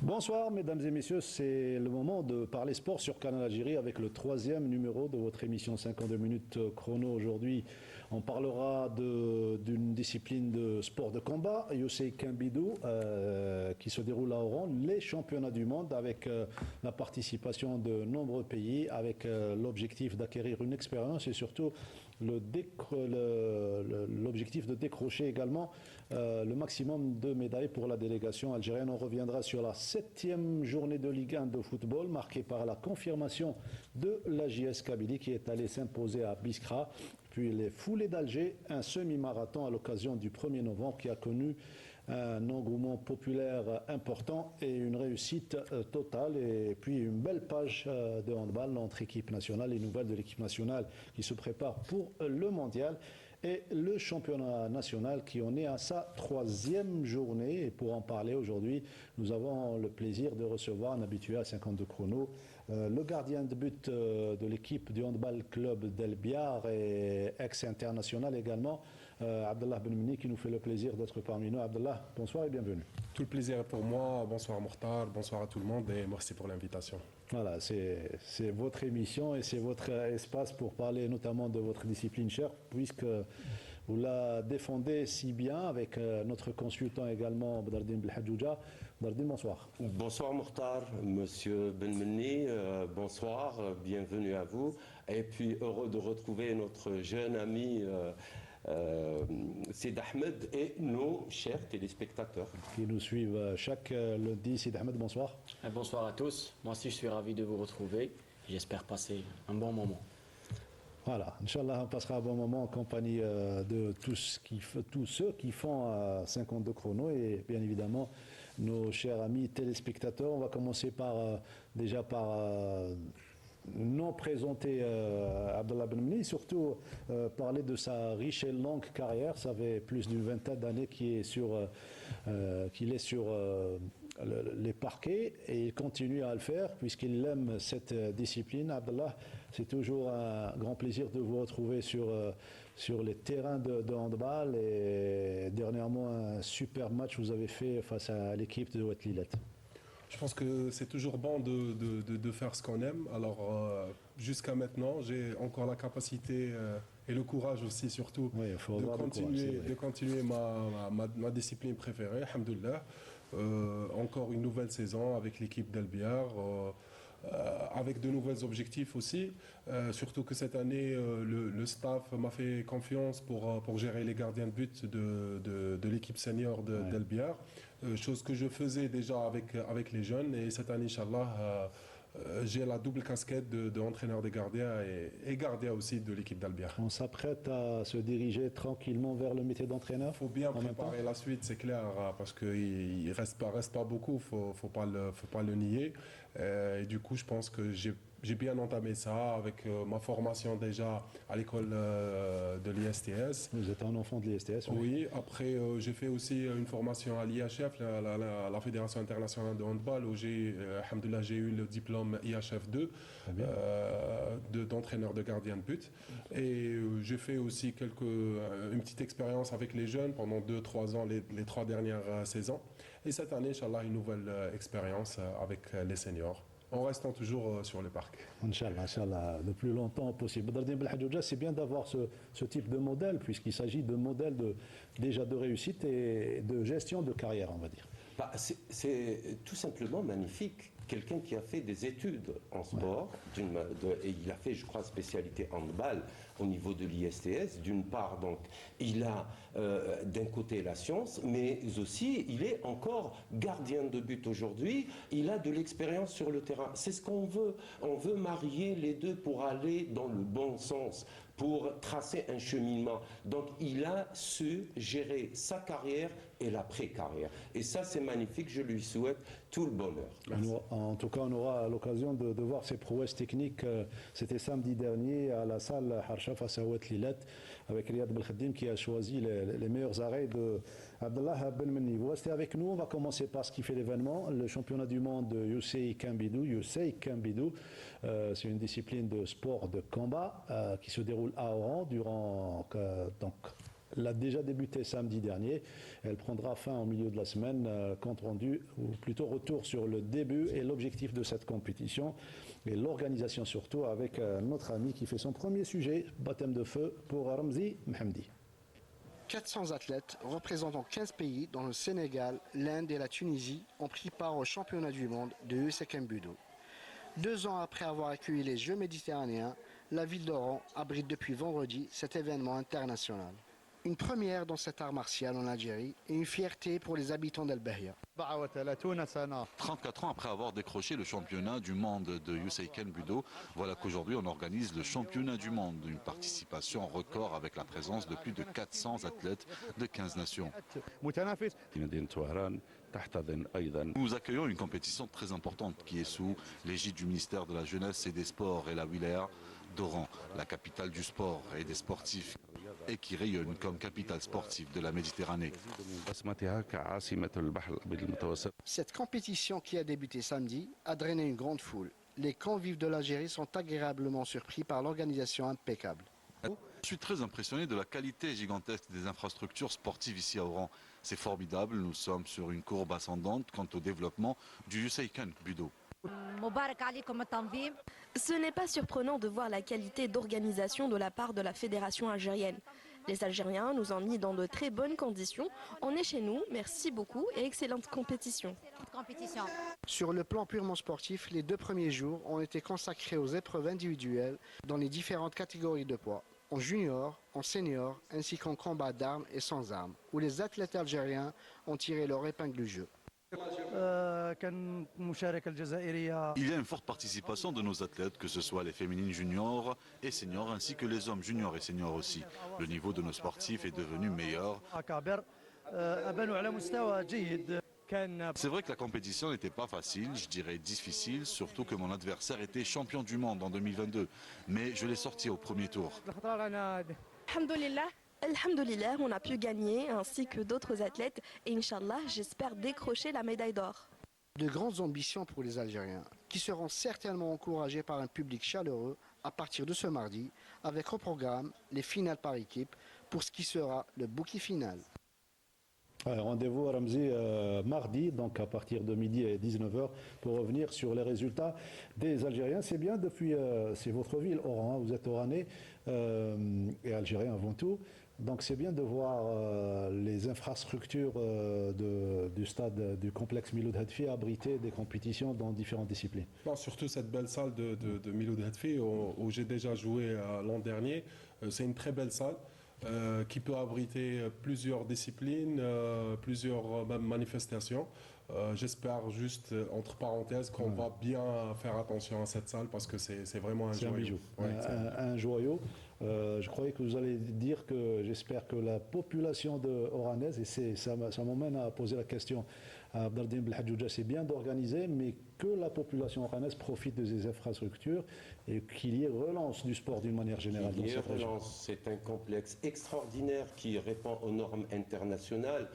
Bonsoir mesdames et messieurs, c'est le moment de parler sport sur Canal Algérie avec le troisième numéro de votre émission 52 minutes chrono. Aujourd'hui, on parlera d'une discipline de sport de combat, Youssei Kambidou, qui se déroule à Oran, les championnats du monde avec la participation de nombreux pays, avec l'objectif d'acquérir une expérience et surtout l'objectif de décrocher également le maximum de médailles pour la délégation algérienne. On reviendra sur la 7e journée de Ligue 1 de football, marquée par la confirmation de la JS Kabylie qui est allée s'imposer à Biskra. Puis les foulées d'Alger, un semi-marathon à l'occasion du 1er novembre qui a connu un engouement populaire important et une réussite totale. Et puis une belle page de handball entre équipes nationales, les nouvelles de l'équipe nationale qui se prépare pour le mondial. Et le championnat national qui en est à sa 3e journée. Et pour en parler aujourd'hui, nous avons le plaisir de recevoir un habitué à 52 chronos, le gardien de but de l'équipe du handball club d'El Biar et ex-international également, Abdallah Benmeni, qui nous fait le plaisir d'être parmi nous. Abdallah, bonsoir et bienvenue. Tout le plaisir est pour moi. Bonsoir Mokhtar, bonsoir à tout le monde et merci pour l'invitation. Voilà, c'est votre émission et c'est votre espace pour parler notamment de votre discipline chère, puisque vous la défendez si bien avec notre consultant également, Badardine Belhadjouja. Badardine, bonsoir. Bonsoir Mokhtar, monsieur Benmeni, bonsoir, bienvenue à vous. Et puis heureux de retrouver notre jeune ami Sid Ahmed et nos chers téléspectateurs qui nous suivent chaque lundi. Sid Ahmed, bonsoir. Bonsoir à tous. Moi aussi, je suis ravi de vous retrouver. J'espère passer un bon moment. Voilà, Inch'Allah, on passera un bon moment en compagnie de tous ceux qui font 52 chronos et bien évidemment nos chers amis téléspectateurs. On va commencer déjà par non présenter Abdallah Benmeni, surtout parler de sa riche et longue carrière. Ça fait plus d'une vingtaine d'années qu'il est sur les parquets et il continue à le faire puisqu'il aime cette discipline. Abdallah, c'est toujours un grand plaisir de vous retrouver sur les terrains de handball et dernièrement un super match que vous avez fait face à l'équipe de Ouatlilet. Je pense que c'est toujours bon de faire ce qu'on aime. Alors, jusqu'à maintenant, j'ai encore la capacité et le courage aussi, surtout, de continuer ma discipline préférée, alhamdoulilah. Encore une nouvelle saison avec l'équipe d'El Biar, avec de nouveaux objectifs aussi. Surtout que cette année, le staff m'a fait confiance pour gérer les gardiens de but de l'équipe senior d'El Biar. Chose que je faisais déjà avec les jeunes. Et cette année, Inch'Allah, j'ai la double casquette d'entraîneur des gardiens et gardien aussi de l'équipe d'El Biar. On s'apprête à se diriger tranquillement vers le métier d'entraîneur. Il faut bien préparer la suite, c'est clair, parce qu'il ne reste pas beaucoup, faut pas le nier. Et du coup, je pense que j'ai bien entamé ça avec ma formation déjà à l'école de l'ISTS. Vous êtes un enfant de l'ISTS? Oui, après j'ai fait aussi une formation à l'IHF, la Fédération internationale de handball, où j'ai eu le diplôme IHF 2 d'entraîneur de gardien de but. Et j'ai fait aussi une petite expérience avec les jeunes pendant 2-3 ans, les 3 dernières saisons. Et cette année, Inch'Allah, une nouvelle expérience avec les seniors, en restant toujours sur le parc. Inch'Allah, le plus longtemps possible. Badardine Belhadjouja, c'est bien d'avoir ce type de modèle, puisqu'il s'agit de modèles déjà de réussite et de gestion de carrière, on va dire. C'est tout simplement magnifique. Quelqu'un qui a fait des études en sport, et il a fait, je crois, spécialité handball au niveau de l'ISTS. D'une part, donc, il a d'un côté la science, mais aussi, il est encore gardien de but aujourd'hui. Il a de l'expérience sur le terrain. C'est ce qu'on veut. On veut marier les deux pour aller dans le bon sens, pour tracer un cheminement. Donc, il a su gérer sa carrière et l'après-carrière. Et ça, c'est magnifique. Je lui souhaite tout le bonheur. En tout cas, on aura l'occasion de voir ses prouesses techniques. C'était samedi dernier à la salle Harsha face à Ouatlilet avec Riyad Belkhadim qui a choisi les meilleurs arrêts de Abdallah Benmeni. Vous restez avec nous. On va commencer par ce qui fait l'événement, le championnat du monde de Youssei Kambidou. C'est une discipline de sport de combat qui se déroule à Oran durant Elle a déjà débuté samedi dernier. Elle prendra fin au milieu de la semaine. Compte rendu, ou plutôt retour sur le début et l'objectif de cette compétition et l'organisation surtout avec notre ami qui fait son premier sujet, baptême de feu pour Ramzi Mhamdi. 400 athlètes représentant 15 pays dont le Sénégal, l'Inde et la Tunisie ont pris part au championnat du monde de USAKM Budo. 2 ans après avoir accueilli les Jeux méditerranéens, la ville d'Oran abrite depuis vendredi cet événement international. Une première dans cet art martial en Algérie et une fierté pour les habitants d'El Bahia. 34 ans après avoir décroché le championnat du monde de USAKM Budo, voilà qu'aujourd'hui on organise le championnat du monde, une participation record avec la présence de plus de 400 athlètes de 15 nations. Nous accueillons une compétition très importante qui est sous l'égide du ministère de la Jeunesse et des Sports et la wilaya d'Oran, la capitale du sport et des sportifs, et qui rayonne comme capitale sportive de la Méditerranée. Cette compétition qui a débuté samedi a drainé une grande foule. Les convives de l'Algérie sont agréablement surpris par l'organisation impeccable. Je suis très impressionné de la qualité gigantesque des infrastructures sportives ici à Oran. C'est formidable, nous sommes sur une courbe ascendante quant au développement du USAKM Budo. Ce n'est pas surprenant de voir la qualité d'organisation de la part de la fédération algérienne. Les Algériens nous ont mis dans de très bonnes conditions. On est chez nous, merci beaucoup et excellente compétition. Sur le plan purement sportif, les 2 premiers jours ont été consacrés aux épreuves individuelles dans les différentes catégories de poids, en junior, en senior, ainsi qu'en combat d'armes et sans armes, où les athlètes algériens ont tiré leur épingle du jeu. Il y a une forte participation de nos athlètes, que ce soit les féminines juniors et seniors, ainsi que les hommes juniors et seniors aussi. Le niveau de nos sportifs est devenu meilleur. C'est vrai que la compétition n'était pas facile, je dirais difficile, surtout que mon adversaire était champion du monde en 2022. Mais je l'ai sorti au premier tour. Alhamdulillah, on a pu gagner ainsi que d'autres athlètes et Inch'Allah, j'espère décrocher la médaille d'or. De grandes ambitions pour les Algériens, qui seront certainement encouragés par un public chaleureux à partir de ce mardi, avec au programme les finales par équipe pour ce qui sera le bouquet final. Rendez-vous à Ramzi mardi, donc à partir de midi et 19h, pour revenir sur les résultats des Algériens. C'est bien depuis, c'est votre ville, Oran, vous êtes Oranais et Algérien avant tout. Donc c'est bien de voir les infrastructures du stade du complexe Miloud Hadfi abriter des compétitions dans différentes disciplines. Non, surtout cette belle salle de Miloud Hadfi où j'ai déjà joué l'an dernier. C'est une très belle salle qui peut abriter plusieurs disciplines, plusieurs même manifestations. J'espère juste, entre parenthèses, qu'on va bien faire attention à cette salle parce que c'est vraiment un joyau. Un bijou, un joyau. Je croyais que vous allez dire que j'espère que la population oranaise, et ça m'emmène à poser la question à Abdaldin Belhadjouja, c'est bien d'organiser, mais que la population oranaise profite de ces infrastructures et qu'il y ait relance du sport d'une manière générale dans cette région. C'est un complexe extraordinaire qui répond aux normes internationales,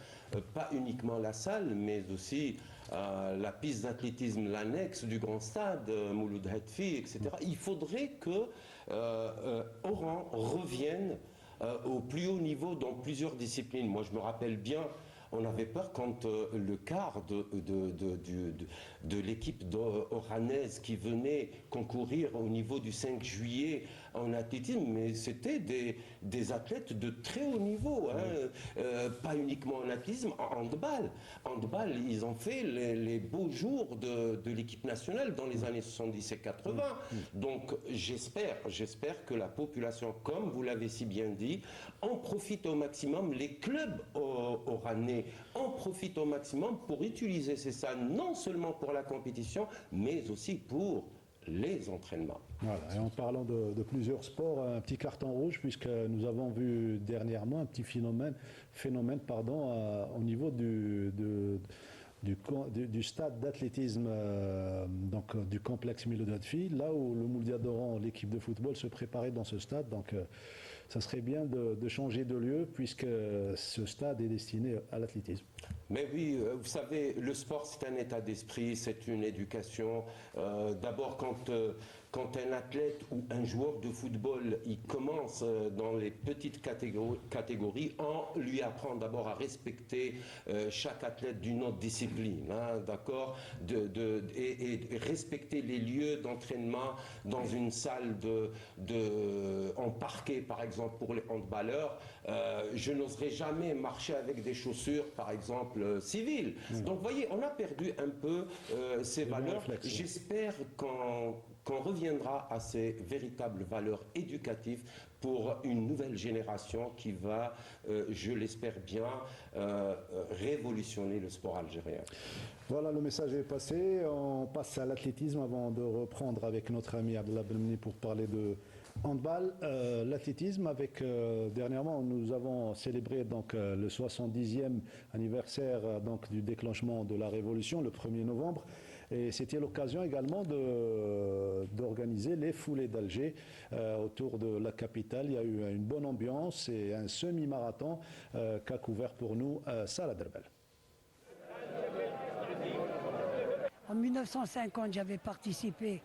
pas uniquement la salle, mais aussi la piste d'athlétisme, l'annexe du grand stade, Mouloud Hadfi, etc. Il faudrait que Oran revienne au plus haut niveau dans plusieurs disciplines. Moi, je me rappelle bien, on avait peur quand le quart de l'équipe oranaise qui venait concourir au niveau du 5 juillet en athlétisme, mais c'était des athlètes de très haut niveau, hein, pas uniquement en athlétisme, en handball. Handball, ils ont fait les beaux jours de l'équipe nationale dans les années 70 et 80. Donc j'espère que la population, comme vous l'avez si bien dit, en profite au maximum, les clubs oranais en profitent au maximum pour utiliser ces salles, non seulement pour la compétition, mais aussi pour les entraînements. Voilà. Et en parlant de plusieurs sports, un petit carton rouge, puisque nous avons vu dernièrement un petit phénomène au niveau du stade d'athlétisme du complexe Miloud Hadfi, là où le Mouldia d'Oran, l'équipe de football, se préparait dans ce stade. Donc ça serait bien de changer de lieu puisque ce stade est destiné à l'athlétisme. Mais oui, vous savez, le sport c'est un état d'esprit, c'est une éducation. D'abord quand quand un athlète ou un joueur de football, il commence dans les petites catégories, on lui apprend d'abord à respecter chaque athlète d'une autre discipline, hein, d'accord, et respecter les lieux d'entraînement dans une salle en parquet, par exemple, pour les handballeurs. Je n'oserais jamais marcher avec des chaussures, par exemple, civiles. Donc, vous voyez, on a perdu un peu ces valeurs. J'espère qu'on reviendra à ces véritables valeurs éducatives pour une nouvelle génération qui va, je l'espère bien, révolutionner le sport algérien. Voilà, le message est passé. On passe à l'athlétisme avant de reprendre avec notre ami Abdallah Belmni pour parler de handball. L'athlétisme, dernièrement, nous avons célébré donc, le 70e anniversaire donc, du déclenchement de la Révolution, le 1er novembre. Et c'était l'occasion également d'organiser les foulées d'Alger autour de la capitale. Il y a eu une bonne ambiance et un semi-marathon qu'a couvert pour nous Salah Derbel. En 1950, j'avais participé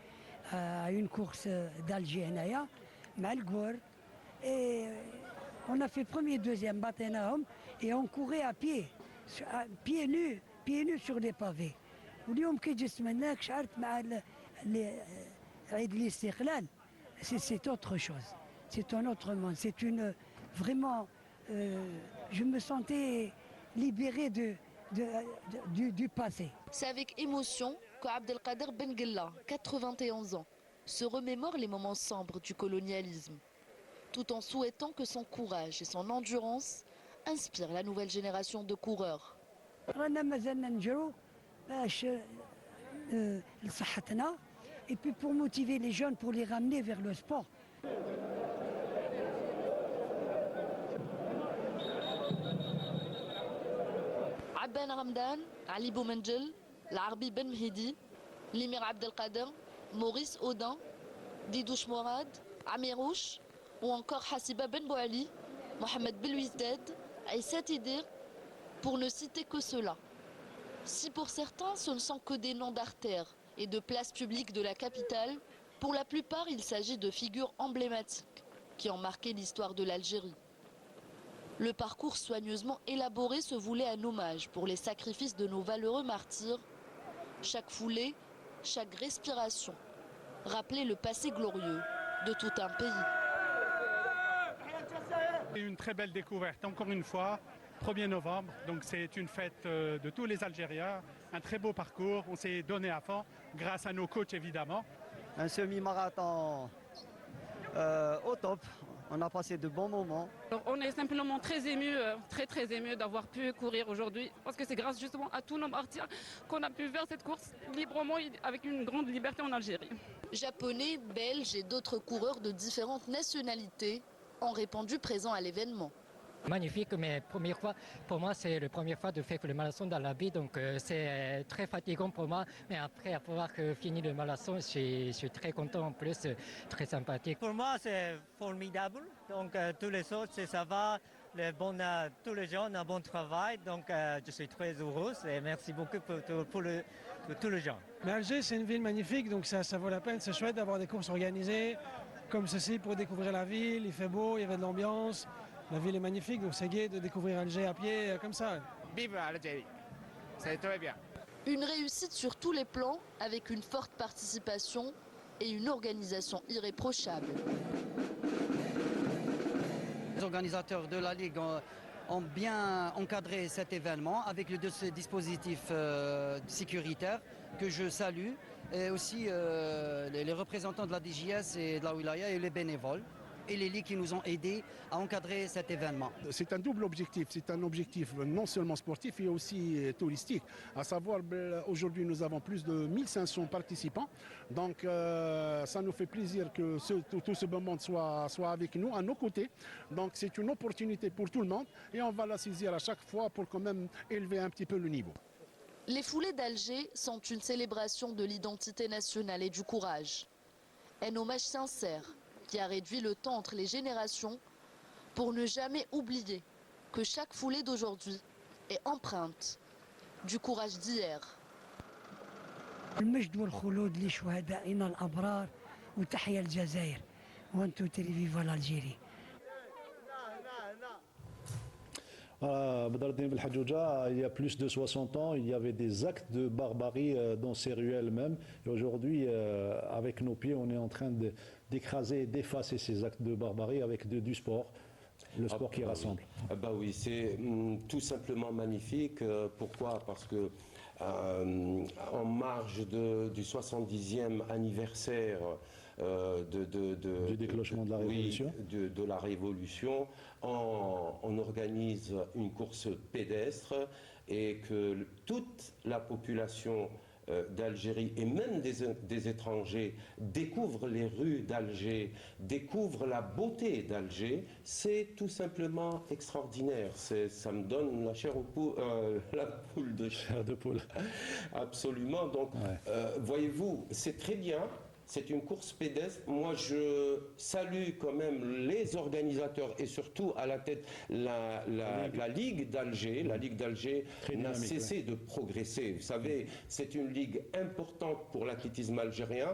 à une course d'Alger Naya, Malgour, et on a fait premier, deuxième, Batenaum, et on courait à pied, pieds nus sur des pavés. واليوم كي جيت مناك شعرت مع عيد الاستقلال c'est autre chose, c'est un autre monde, c'est une vraiment je me sentais libéré du passé. C'est avec émotion que Abdelkader Ben Ghella, 91 ans, se remémore les moments sombres du colonialisme, tout en souhaitant que son courage et son endurance inspirent la nouvelle génération de coureurs. Et puis pour motiver les jeunes, pour les ramener vers le sport. Abban Ramdan, Ali Boumenjel, Larbi Ben Mhidi, Limir Abdelkader, Maurice Audin, Didouche Mourad, Amirouche ou encore Hassiba Ben Bouali, Mohamed Belouizdad, Aïssat Idir, pour ne citer que ceux-là. Si pour certains ce ne sont que des noms d'artères et de places publiques de la capitale, pour la plupart il s'agit de figures emblématiques qui ont marqué l'histoire de l'Algérie. Le parcours soigneusement élaboré se voulait un hommage pour les sacrifices de nos valeureux martyrs. Chaque foulée, chaque respiration rappelait le passé glorieux de tout un pays. Une très belle découverte, encore une fois. 1er novembre, donc c'est une fête de tous les Algériens, un très beau parcours, on s'est donné à fond, grâce à nos coachs évidemment. Un semi-marathon au top, on a passé de bons moments. Alors, on est simplement très émus, très émus d'avoir pu courir aujourd'hui, parce que c'est grâce justement à tous nos martyrs qu'on a pu faire cette course librement, avec une grande liberté en Algérie. Japonais, Belges et d'autres coureurs de différentes nationalités ont répondu présents à l'événement. Magnifique, mais première fois, pour moi c'est la première fois de faire le marathon dans la vie, donc c'est très fatigant pour moi, mais après avoir fini le marathon, je suis très content en plus, très sympathique. Pour moi c'est formidable, donc tous les autres ça va, tous les gens ont un bon travail, donc je suis très heureuse et merci beaucoup pour tous les gens. Mais Alger c'est une ville magnifique, donc ça vaut la peine, c'est chouette d'avoir des courses organisées comme ceci pour découvrir la ville, il fait beau, il y avait de l'ambiance. La ville est magnifique, donc c'est gai de découvrir Alger à pied comme ça. Vive l'Algérie, c'est très bien. Une réussite sur tous les plans, avec une forte participation et une organisation irréprochable. Les organisateurs de la Ligue ont bien encadré cet événement avec le dispositif sécuritaire que je salue, et aussi les représentants de la DGS et de la Wilaya et les bénévoles. Et les ligues qui nous ont aidés à encadrer cet événement. C'est un double objectif, c'est un objectif non seulement sportif mais aussi touristique. À savoir, aujourd'hui nous avons plus de 1500 participants, donc ça nous fait plaisir que tout ce beau monde soit avec nous, à nos côtés. Donc c'est une opportunité pour tout le monde et on va la saisir à chaque fois pour quand même élever un petit peu le niveau. Les foulées d'Alger sont une célébration de l'identité nationale et du courage. Un hommage sincère qui a réduit le temps entre les générations pour ne jamais oublier que chaque foulée d'aujourd'hui est empreinte du courage d'hier. المجد والخلود لشهدائنا الأبرار وتحيا الجزائر. 1 2 3 فيفا l'Algérie. Badreddine Belhadjouja, il y a plus de 60 ans, il y avait des actes de barbarie dans ces ruelles même. Et aujourd'hui, avec nos pieds, on est en train d'écraser, d'effacer ces actes de barbarie avec du sport, le sport qui rassemble. Oui, c'est tout simplement magnifique. Pourquoi? Parce que en marge du 70e anniversaire du déclenchement de la Révolution, de la Révolution, on organise une course pédestre et que toute la population d'Algérie et même des étrangers découvrent les rues d'Alger, découvrent la beauté d'Alger, c'est tout simplement extraordinaire. Ça me donne la chair la poule de chair de poule. Absolument. Donc, voyez-vous, c'est très bien. C'est une course pédestre. Moi, je salue quand même les organisateurs et surtout à la tête la Ligue d'Alger. La Ligue d'Alger n'a cessé de progresser. Vous savez, c'est une ligue importante pour l'athlétisme algérien.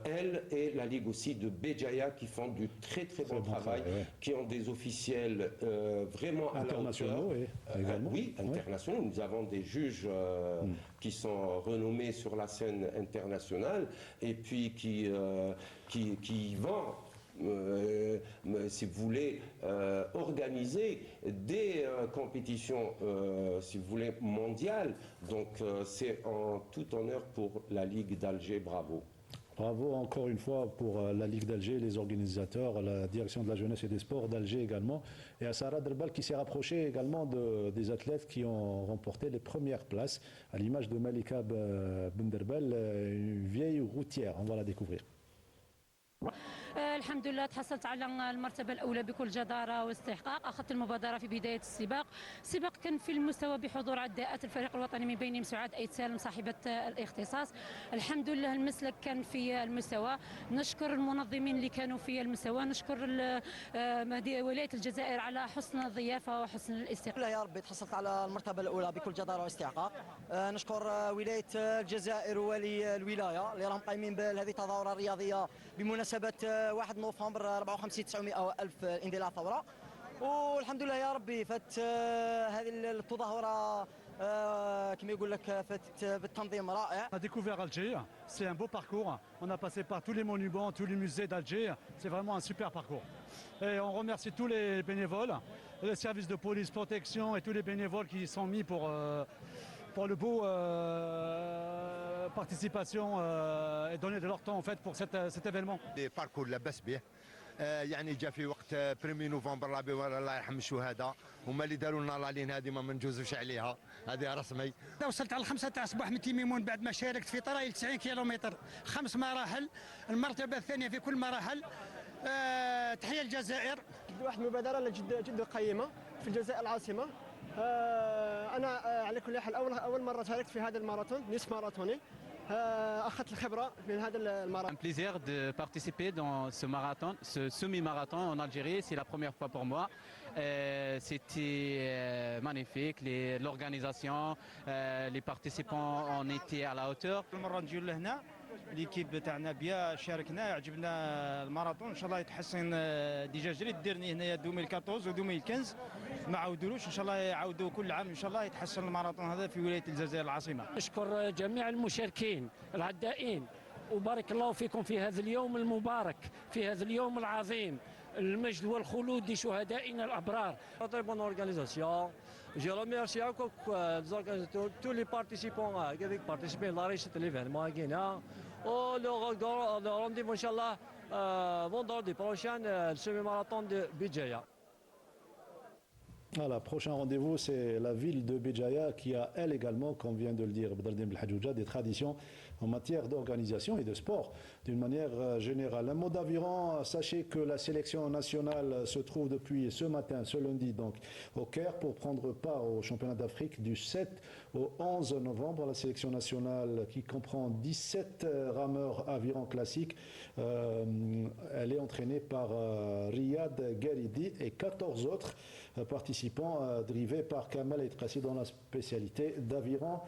Elle et la Ligue aussi de Béjaïa qui font du très très bon travail, qui ont des officiels vraiment internationaux également. Oui, internationaux. Nous avons des juges qui sont renommés sur la scène internationale et puis qui vont, si vous voulez, organiser des compétitions, si vous voulez, mondiales. Donc c'est en tout honneur pour la Ligue d'Alger. Bravo. Bravo encore une fois pour la Ligue d'Alger, les organisateurs, la direction de la jeunesse et des sports d'Alger également. Et à Sarah Derbal qui s'est rapproché également des athlètes qui ont remporté les premières places, à l'image de Malika Ben Derbal, une vieille routière. On va la découvrir. الحمد لله تحصلت على المرتبة الأولى بكل جدارة واستحقاق. أخذت المبادرة في بداية السباق. السباق كان في المستوى بحضور عداءات الفريق الوطني من بينهم سعاد أيت سالم صاحبة الاختصاص. الحمد لله المسلك كان في المستوى. نشكر المنظمين اللي كانوا في المستوى. نشكر ولاية الجزائر على حسن الضيافة وحسن الاستقبال. يا ربي تحصلت على المرتبة الأولى بكل جدارة واستحقاق. نشكر ولاية الجزائر وولي الولاية اللي راهم قايمين بهذه التظاهرة الرياضية بمناسبة 1 نوفمبر 54 900 ألف اندلاع ثورة. والحمد لله يا ربي فات هذه التظاهرة كما يقول لك فاتت بالتنظيم رائع. On a découvert Alger, c'est un beau parcours. On a passé par tous les monuments, tous les musées d'Alger. C'est vraiment un super parcours. Et on remercie tous les bénévoles, les services de police, protection et tous les bénévoles qui sont mis pour le beau participation et donner de leur temps en fait pour cet événement. Les parcours لاباس به يعني جا في وقت 1 نوفمبر الله يرحم الشهداء هما اللي داروا لنا لالين هذه ما نجوزوش عليها هذه رسمي. وصلت على 5 تاع صباح من تيميمون بعد ما شاركت في طرايل 90 كيلومتر 5 مراحل المرتبة الثانية في كل مراحل. تحية الجزائر. واحد المبادرة جد قيمة في الجزائر العاصمة. أنا على كل حال أول مرة شاركت في هذا الماراثون نصف ماراثوني. أخذت الخبرة من هذا الماراثون. Un plaisir de participer dans ce marathon, ce semi-marathon en Algérie. C'est la première fois pour moi. C'était magnifique. L'organisation, les participants ont été à la hauteur. المرة نجيو لهنا ليكيب تاعنا بيا شاركنا عجبنا الماراثون ان شاء الله يتحسن ديجا جريت ديرني هنايا 2014 و 2015 ما عاودولوش ان شاء الله يعاودوا كل عام ان شاء الله يتحسن الماراثون هذا في ولاية الجزائر العاصمة. نشكر جميع المشاركين العدائين وبارك الله فيكم في هذا اليوم المبارك في هذا اليوم العظيم. المجد والخلود لشهدائنا الأبرار. Très bonne organisation. Je remercie encore les organisateurs, tous les participants qui ont participé à la réussite de l'événement à Guinée. Le rendez-vous, Inch'Allah, vendredi prochain, le semi-marathon de Béjaïa. Voilà, prochain rendez-vous, c'est la ville de Béjaïa qui a, elle également, comme vient de le dire Badreddine Belhadjouja, des traditions en matière d'organisation et de sport d'une manière générale. Un mot d'aviron, sachez que la sélection nationale se trouve depuis ce matin, ce lundi, donc au Caire pour prendre part au championnat d'Afrique du 7 au 11 novembre. La sélection nationale qui comprend 17 rameurs aviron classiques, elle est entraînée par Riyad Garidi et 14 autres participants participants drivés par Kamal Aitrassi dans la spécialité d'aviron.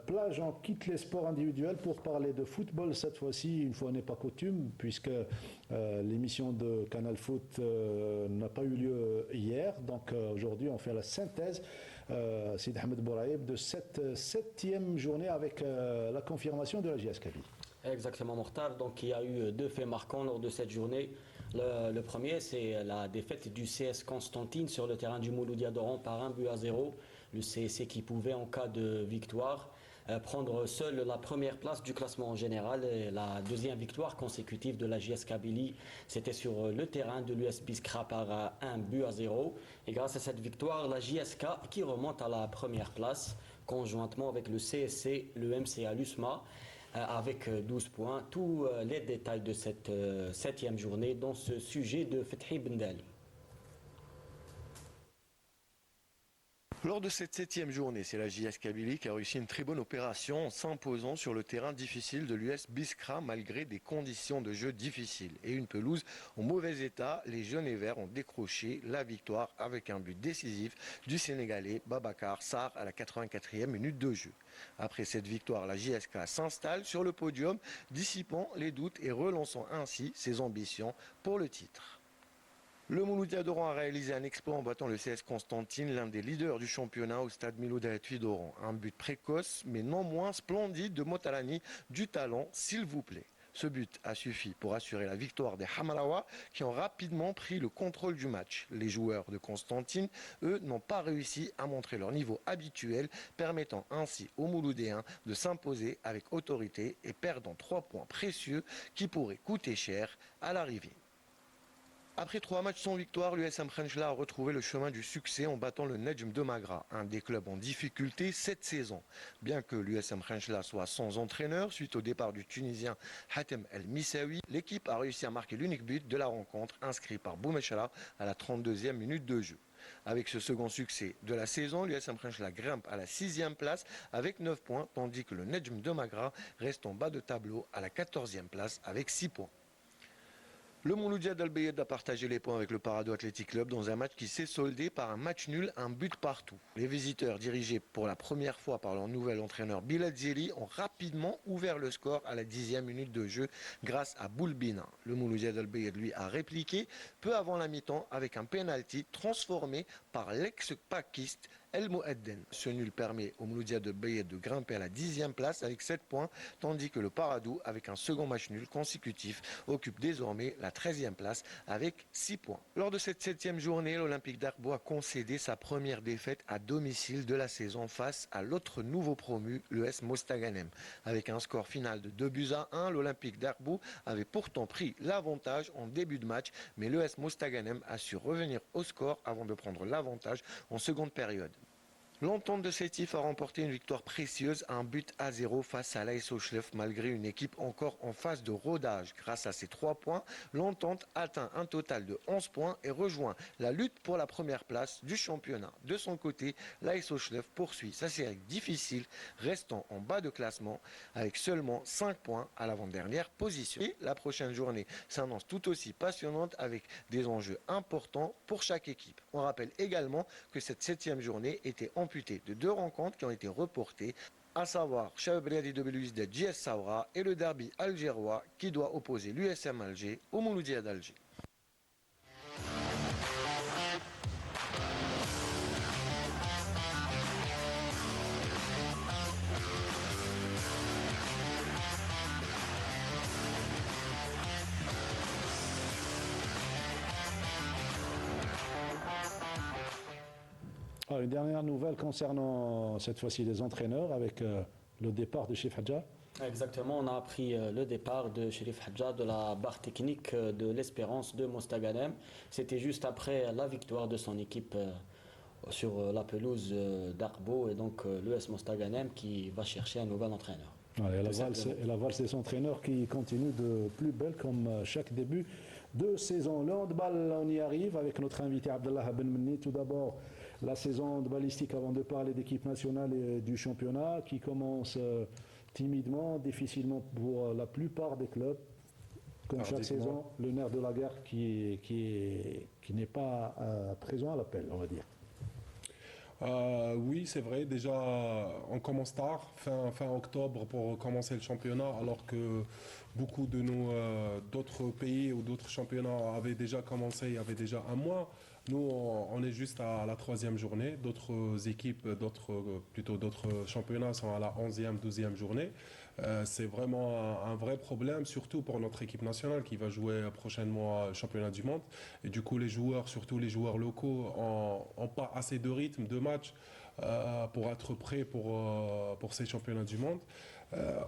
Plage, on quitte les sports individuels pour parler de football cette fois-ci, une fois n'est pas coutume, puisque l'émission de Canal Foot n'a pas eu lieu hier. Donc aujourd'hui, on fait la synthèse, Sid Ahmed Bouraïb, de cette 7e journée avec la confirmation de la JS Kabylie. Exactement, Mortar. Donc il y a eu 2 faits marquants lors de cette journée. Le premier, c'est la défaite du CS Constantine sur le terrain du Mouloudia d'Oran par 1-0. Le CSC qui pouvait, en cas de victoire, prendre seul la première place du classement en général. Et la deuxième victoire consécutive de la JS Kabylie, c'était sur le terrain de l'US Biskra par 1-0. Et grâce à cette victoire, la JSK qui remonte à la première place, conjointement avec le CSC, le MCA l'USMA, avec 12 points. Tous les détails de cette 7e journée dans ce sujet de Fethi Bendali. Lors de cette 7e journée, c'est la JS Kabylie qui a réussi une très bonne opération en s'imposant sur le terrain difficile de l'US Biskra malgré des conditions de jeu difficiles. Et une pelouse en mauvais état, les jaunes et verts ont décroché la victoire avec un but décisif du Sénégalais Babacar Sarr à la 84e minute de jeu. Après cette victoire, la JSK s'installe sur le podium, dissipant les doutes et relançant ainsi ses ambitions pour le titre. Le Mouloudia d'Oran a réalisé un exploit en battant le CS Constantine, l'un des leaders du championnat au stade Milo Daetui d'Oran. Un but précoce, mais non moins splendide de Motalani, du talent, s'il vous plaît. Ce but a suffi pour assurer la victoire des Hamarawa qui ont rapidement pris le contrôle du match. Les joueurs de Constantine, eux, n'ont pas réussi à montrer leur niveau habituel, permettant ainsi aux Mouloudéens de s'imposer avec autorité et perdant 3 points précieux qui pourraient coûter cher à l'arrivée. Après 3 matchs sans victoire, l'USM Khenchela a retrouvé le chemin du succès en battant le Nedjem de Magra, un des clubs en difficulté cette saison. Bien que l'USM Khenchela soit sans entraîneur suite au départ du Tunisien Hatem El Missaoui, l'équipe a réussi à marquer l'unique but de la rencontre inscrit par Boumechala à la 32e minute de jeu. Avec ce second succès de la saison, l'USM Khenchela grimpe à la 6e place avec 9 points, tandis que le Nedjem de Magra reste en bas de tableau à la 14e place avec 6 points. Le Mouloudia d'Al Bayed a partagé les points avec le Parado Athletic Club dans un match qui s'est soldé par un match nul, un but partout. Les visiteurs, dirigés pour la première fois par leur nouvel entraîneur Bilal Zeli, ont rapidement ouvert le score à la 10e minute de jeu grâce à Boulbina. Le Mouloudia d'Al Bayed, lui, a répliqué peu avant la mi-temps avec un penalty transformé par l'ex-pakiste El Moedden. Ce nul permet au Mouloudia de Bayed de grimper à la 10e place avec 7 points, tandis que le Paradou, avec un second match nul consécutif, occupe désormais la 13e place avec 6 points. Lors de cette 7e journée, l'Olympique d'Arbo a concédé sa première défaite à domicile de la saison face à l'autre nouveau promu, l'ES Mostaganem. Avec un score final de 2-1, l'Olympique d'Arbo avait pourtant pris l'avantage en début de match, mais l'ES Mostaganem a su revenir au score avant de prendre l'avantage en seconde période. L'entente de Sétif a remporté une victoire précieuse, un but à 0 face à l'AS Ochlef malgré une équipe encore en phase de rodage. Grâce à ces 3 points, l'entente atteint un total de 11 points et rejoint la lutte pour la première place du championnat. De son côté, l'AS Ochlef poursuit sa série difficile, restant en bas de classement avec seulement 5 points à l'avant-dernière position. Et la prochaine journée s'annonce tout aussi passionnante avec des enjeux importants pour chaque équipe. On rappelle également que cette 7e journée était amputée de 2 rencontres qui ont été reportées, à savoir Chabab Riadi de Belouizdad de JS Saoura et le derby algérois qui doit opposer l'USM Alger au Mouloudia d'Alger. Une dernière nouvelle concernant cette fois-ci les entraîneurs avec le départ de Chérif Hadja. Exactement, on a appris le départ de Chérif Hadja de la barre technique de l'Espérance de Mostaganem. C'était juste après la victoire de son équipe sur la pelouse d'Arbo et donc l'ES Mostaganem qui va chercher un nouvel entraîneur. Et la valse des entraîneurs qui continue de plus belle comme chaque début de saison. Le handball, on y arrive avec notre invité Abdallah Ben Menni. Tout d'abord, la saison handballistique avant de parler d'équipe nationale et du championnat qui commence timidement, difficilement pour la plupart des clubs. Comme chaque saison, le nerf de la guerre qui n'est pas présent à l'appel, on va dire. Oui, c'est vrai. Déjà, on commence tard, fin octobre, pour commencer le championnat, alors que beaucoup de nos d'autres pays ou d'autres championnats avaient déjà commencé il y avait déjà un mois. Nous, on est juste à la 3e journée. D'autres équipes, plutôt d'autres championnats sont à la 11e, 12e journée. C'est vraiment un vrai problème, surtout pour notre équipe nationale qui va jouer prochainement au championnat du monde. Et du coup, les joueurs, surtout les joueurs locaux, n'ont pas assez de rythme de match pour être prêts pour ces championnats du monde.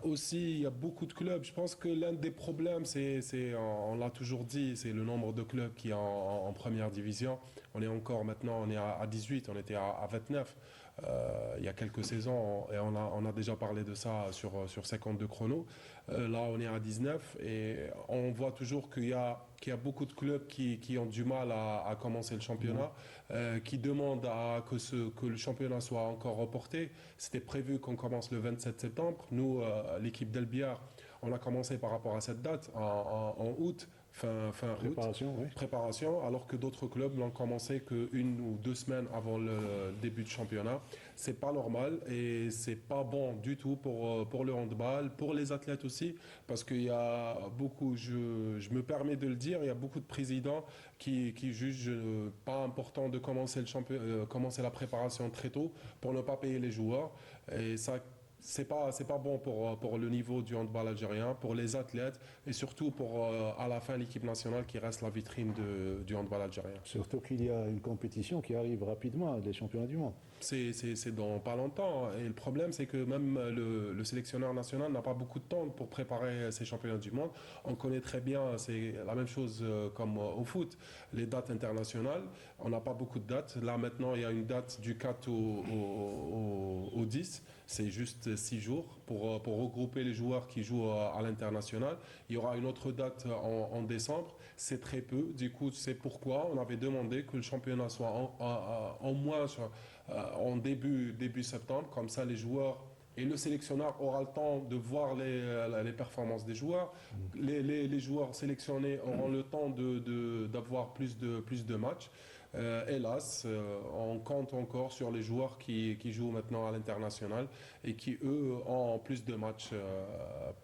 Aussi, il y a beaucoup de clubs. Je pense que l'un des problèmes, on l'a toujours dit, c'est le nombre de clubs qui est en première division. On est encore maintenant, on est à 18, on était à 29. Il y a quelques saisons, et on a déjà parlé de ça sur 52 chronos. Là, on est à 19 et on voit toujours qu'il y a beaucoup de clubs qui ont du mal à commencer le championnat, qui demandent que le championnat soit encore reporté. C'était prévu qu'on commence le 27 septembre. Nous, l'équipe d'Elbiar, on a commencé par rapport à cette date en août. Fin Préparation, août, oui. préparation, alors que d'autres clubs l'ont commencé qu'une ou 2 semaines avant le début du championnat. C'est pas normal et c'est pas bon du tout pour le handball, pour les athlètes aussi, parce qu'il y a beaucoup, je me permets de le dire, il y a beaucoup de présidents qui jugent pas important de commencer commencer la préparation très tôt pour ne pas payer les joueurs, et ça c'est pas bon pour le niveau du handball algérien, pour les athlètes et surtout pour à la fin l'équipe nationale qui reste la vitrine du handball algérien. Surtout qu'il y a une compétition qui arrive rapidement, les championnats du monde. C'est dans pas longtemps. Et le problème, c'est que même le sélectionneur national n'a pas beaucoup de temps pour préparer ces championnats du monde. On connaît très bien, c'est la même chose comme au foot, les dates internationales. On n'a pas beaucoup de dates. Là, maintenant, il y a une date du 4 au 10. C'est juste 6 jours pour regrouper les joueurs qui jouent à l'international. Il y aura une autre date en décembre. C'est très peu. Du coup, c'est pourquoi on avait demandé que le championnat soit en moins en début septembre. Comme ça, les joueurs et le sélectionneur aura le temps de voir les performances des joueurs. Les joueurs sélectionnés auront le temps d'avoir plus de matchs. Hélas, on compte encore sur les joueurs qui jouent maintenant à l'international et qui, eux, ont plus de matchs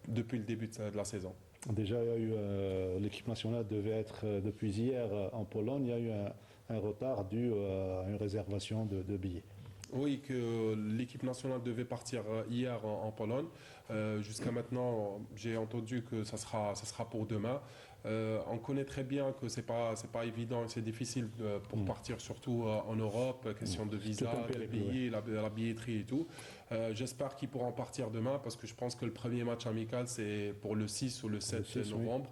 depuis le début de la saison. Déjà, il y a eu l'équipe nationale devait être depuis hier en Pologne. Il y a eu un retard dû à une réservation de billets. Oui, que l'équipe nationale devait partir hier en Pologne. Jusqu'à maintenant, j'ai entendu que ça sera pour demain. On connaît très bien que c'est pas évident, c'est difficile pour partir, surtout en Europe, question de visa, de billets, la billetterie et tout. J'espère qu'ils pourront partir demain parce que je pense que le premier match amical c'est pour le 6 ou le 7 novembre.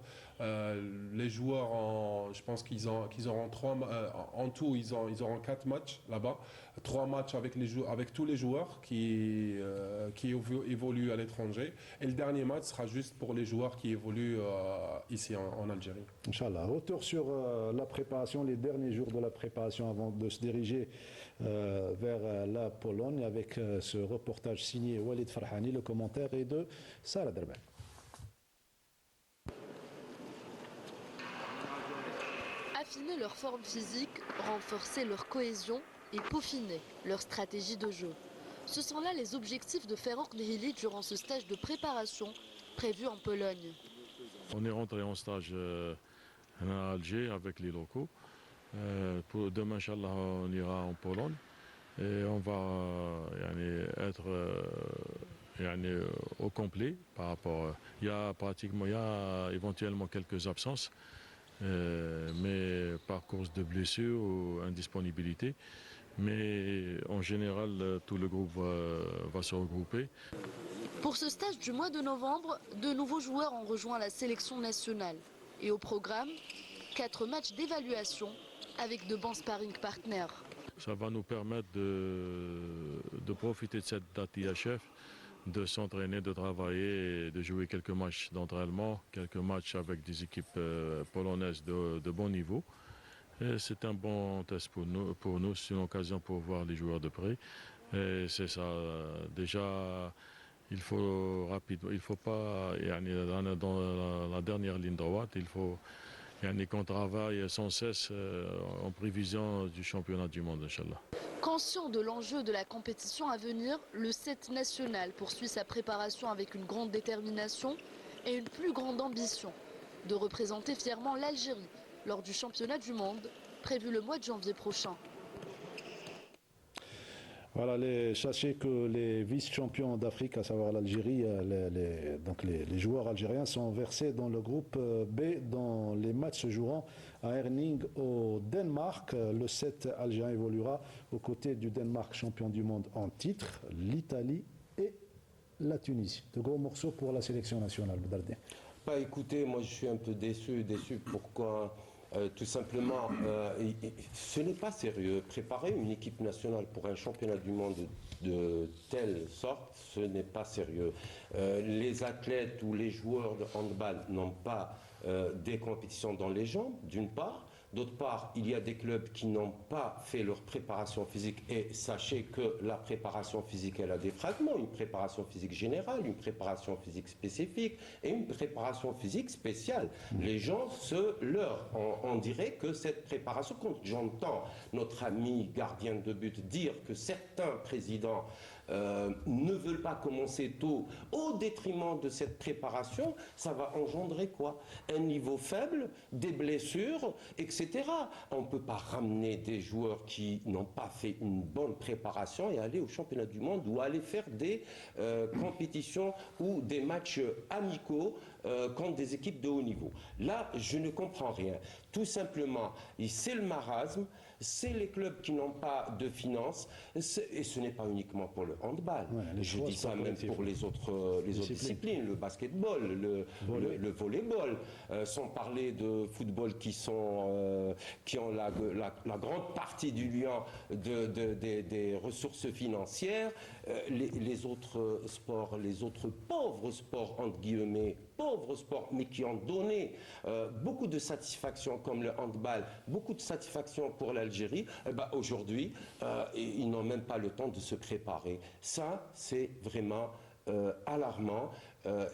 Les joueurs, je pense qu'ils auront en tout, ils auront 4 matchs là-bas, 3 matchs avec tous les joueurs qui évoluent à l'étranger, et le dernier match sera juste pour les joueurs qui évoluent ici en Algérie. Inch'Allah. Retour sur la préparation, les derniers jours de la préparation avant de se diriger vers la Pologne avec ce reportage signé Walid Farhani, le commentaire est de Sarah Derben. Affiner leur forme physique, renforcer leur cohésion et peaufiner leur stratégie de jeu. Ce sont là les objectifs de Ferrouk Nihili durant ce stage de préparation prévu en Pologne. On est rentré en stage à Alger avec les locaux. Pour demain, Inch'Allah, on ira en Pologne et on va être au complet par rapport. Il y a éventuellement quelques absences, mais par cause de blessures ou indisponibilité. Mais en général, tout le groupe va se regrouper. Pour ce stage du mois de novembre, de nouveaux joueurs ont rejoint la sélection nationale. Et au programme, 4 matchs d'évaluation avec de bons sparring partners. Ça va nous permettre de profiter de cette date IHF, de s'entraîner, de travailler et de jouer quelques matchs d'entraînement, quelques matchs avec des équipes polonaises de bon niveau. C'est un bon test pour nous, c'est une occasion pour voir les joueurs de près. Et c'est ça, déjà, il faut pas, dans la dernière ligne droite, il faut qu'on travaille sans cesse en prévision du championnat du monde, Inch'Allah. Conscient de l'enjeu de la compétition à venir, le 7 national poursuit sa préparation avec une grande détermination et une plus grande ambition de représenter fièrement l'Algérie lors du championnat du monde prévu le mois de janvier prochain. Voilà, sachez que les vice-champions d'Afrique, à savoir l'Algérie, les joueurs algériens sont versés dans le groupe B dont les matchs se joueront à Herning au Danemark. Le 7 algérien évoluera aux côtés du Danemark champion du monde en titre, l'Italie et la Tunisie. De gros morceaux pour la sélection nationale, Bedardien. Bah, écoutez, moi je suis un peu déçu. Pourquoi tout simplement, ce n'est pas sérieux. Préparer une équipe nationale pour un championnat du monde de telle sorte, ce n'est pas sérieux. Les athlètes ou les joueurs de handball n'ont pas des compétitions dans les jambes, d'une part. D'autre part, il y a des clubs qui n'ont pas fait leur préparation physique et sachez que la préparation physique, elle a des fragments, une préparation physique générale, une préparation physique spécifique et une préparation physique spéciale. Les gens se leurrent. On dirait que cette préparation, quand j'entends notre ami gardien de but dire que certains présidents ne veulent pas commencer tôt au détriment de cette préparation, ça va engendrer quoi? Un niveau faible, des blessures, etc. On ne peut pas ramener des joueurs qui n'ont pas fait une bonne préparation et aller au championnat du monde ou aller faire des compétitions ou des matchs amicaux contre des équipes de haut niveau. Là, je ne comprends rien. Tout simplement, c'est le marasme, c'est les clubs qui n'ont pas de finances, et ce n'est pas uniquement pour le handball. Ouais, je dis ça même pour les autres disciplines, le basketball, le volleyball, sans parler de football qui ont la grande partie du lien des ressources financières, les autres sports, les autres pauvres sports, entre guillemets, pauvres sports, mais qui ont donné beaucoup de satisfaction, comme le handball, beaucoup de satisfaction pour l'Algérie, aujourd'hui, ils n'ont même pas le temps de se préparer. Ça, c'est vraiment alarmant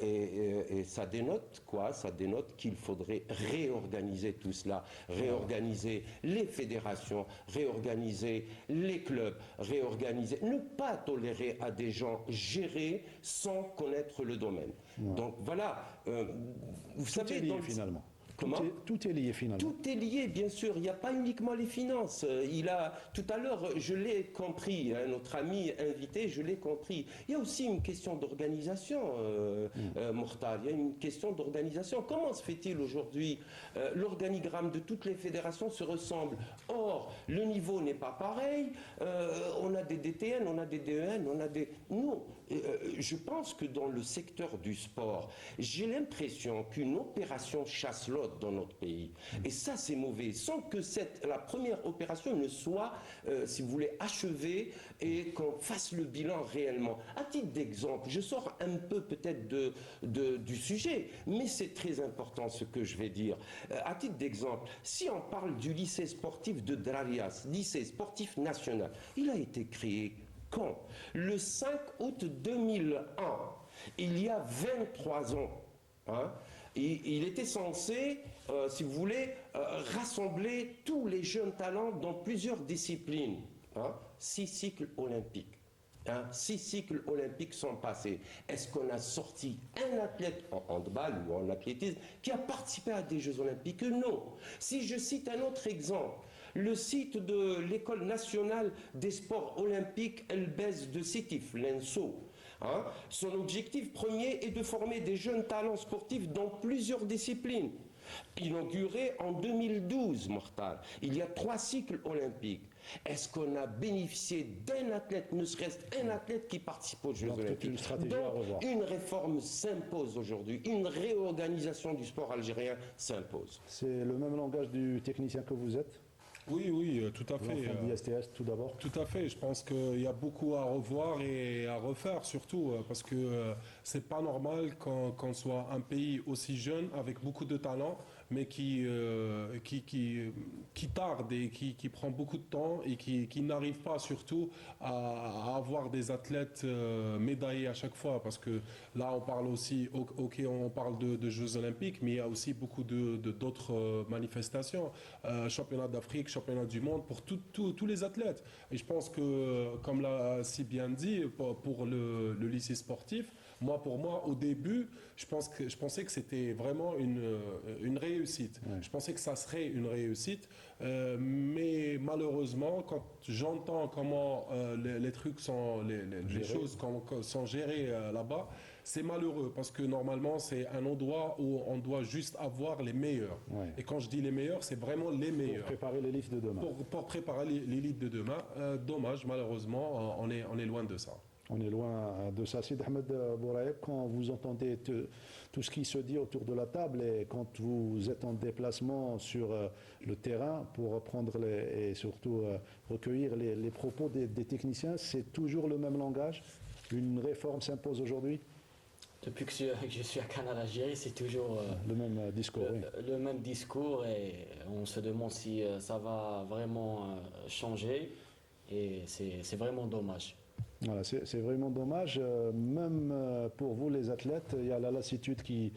et ça dénote quoi? Ça dénote qu'il faudrait réorganiser tout cela, réorganiser les fédérations, réorganiser les clubs, ne pas tolérer à des gens gérer sans connaître le domaine. Ouais. Donc voilà, vous savez, finalement. Tout est lié finalement. Tout est lié, bien sûr. Il n'y a pas uniquement les finances. Tout à l'heure, je l'ai compris, notre ami invité, je l'ai compris. Il y a aussi une question d'organisation, Mortal. Il y a une question d'organisation. Comment se fait-il aujourd'hui? L'organigramme de toutes les fédérations se ressemble. Or, le niveau n'est pas pareil. On a des DTN, on a des DEN, on a des... Non. Je pense que dans le secteur du sport, j'ai l'impression qu'une opération chasse l'autre dans notre pays. Et ça, c'est mauvais. Sans que la première opération ne soit, si vous voulez, achevée et qu'on fasse le bilan réellement. À titre d'exemple, je sors un peu peut-être du sujet, mais c'est très important ce que je vais dire. À titre d'exemple, si on parle du lycée sportif de Drarias, lycée sportif national, il a été créé quand? Le 5 août 2001, il y a 23 ans. Hein, il était censé, si vous voulez, rassembler tous les jeunes talents dans plusieurs disciplines. 6 cycles olympiques. 6 cycles olympiques sont passés. Est-ce qu'on a sorti un athlète en handball ou en athlétisme qui a participé à des Jeux olympiques? Non. Si je cite un autre exemple, le site de l'École nationale des sports olympiques Elbez de Sétif, l'ENSO, son objectif premier est de former des jeunes talents sportifs dans plusieurs disciplines. Inauguré en 2012, Mortal, il y a 3 cycles olympiques. Est-ce qu'on a bénéficié d'un athlète, ne serait-ce qu'un athlète qui participe aux Jeux olympiques? Donc, une réforme s'impose aujourd'hui, une réorganisation du sport algérien s'impose. C'est le même langage du technicien que vous êtes? Oui, tout à fait. d'ISTS, tout d'abord. Tout à fait. Je pense qu'il y a beaucoup à revoir et à refaire, surtout parce que c'est pas normal qu'on soit un pays aussi jeune avec beaucoup de talent mais qui tarde et qui prend beaucoup de temps et qui n'arrive pas surtout à avoir des athlètes médaillés à chaque fois. Parce que là, on parle aussi, ok, on parle de Jeux Olympiques, mais il y a aussi beaucoup d'autres manifestations. Championnat d'Afrique, championnat du monde, pour tous les athlètes. Et je pense que, comme l'a si bien dit, pour le lycée sportif, pour moi, au début, je pensais que c'était vraiment une réussite. Ouais. Je pensais que ça serait une réussite, mais malheureusement, quand j'entends comment les trucs sont, les choses sont gérées là-bas, c'est malheureux parce que normalement, c'est un endroit où on doit juste avoir les meilleurs. Ouais. Et quand je dis les meilleurs, c'est vraiment les meilleurs. Pour préparer l'élite de demain. Pour préparer l'élite de demain. Dommage, malheureusement, on est loin de ça. On est loin de ça. Sid Ahmed Bouraïeb, quand vous entendez tout ce qui se dit autour de la table et quand vous êtes en déplacement sur le terrain pour prendre et surtout recueillir les propos des techniciens, c'est toujours le même langage? Une réforme s'impose aujourd'hui? Depuis que je suis à Canal Algérie, c'est toujours le même discours. Le même discours et on se demande si ça va vraiment changer et c'est vraiment dommage. Voilà, c'est vraiment dommage. Même pour vous, les athlètes, il y a la lassitude qui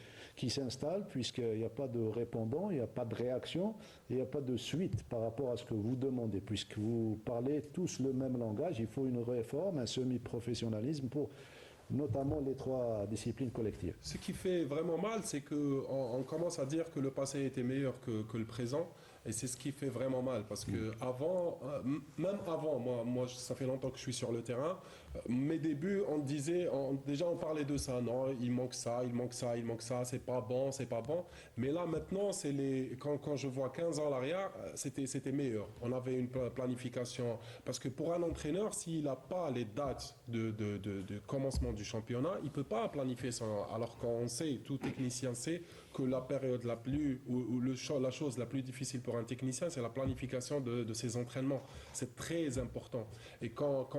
s'installe puisqu'il n'y a pas de répondant, il n'y a pas de réaction, il n'y a pas de suite par rapport à ce que vous demandez. Puisque vous parlez tous le même langage, il faut une réforme, un semi-professionnalisme pour notamment les 3 disciplines collectives. Ce qui fait vraiment mal, c'est qu'on commence à dire que le passé était meilleur que le présent. Et c'est ce qui fait vraiment mal parce que avant, même avant, moi, ça fait longtemps que je suis sur le terrain. Mes débuts, on disait, déjà on parlait de ça. Non, il manque ça, il manque ça, il manque ça. C'est pas bon, c'est pas bon. Mais là maintenant, quand je vois 15 ans à l'arrière, c'était meilleur. On avait une planification parce que pour un entraîneur, s'il n'a pas les dates de commencement du championnat, il peut pas planifier ça. Alors qu'on sait, tout technicien sait que la période la chose la plus difficile pour un technicien, c'est la planification de ses entraînements. C'est très important. Et quand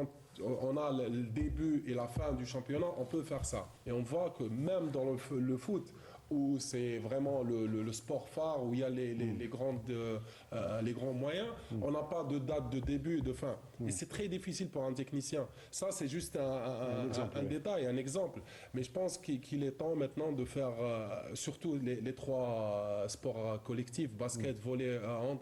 on a le début et la fin du championnat, on peut faire ça. Et on voit que même dans le foot, où c'est vraiment le sport phare, où il y a les grands moyens, on n'a pas de date de début et de fin. Et c'est très difficile pour un technicien. Ça, c'est juste un détail, un exemple. Mais je pense qu'il est temps maintenant de faire surtout les 3 sports collectifs, basket, volley, hand.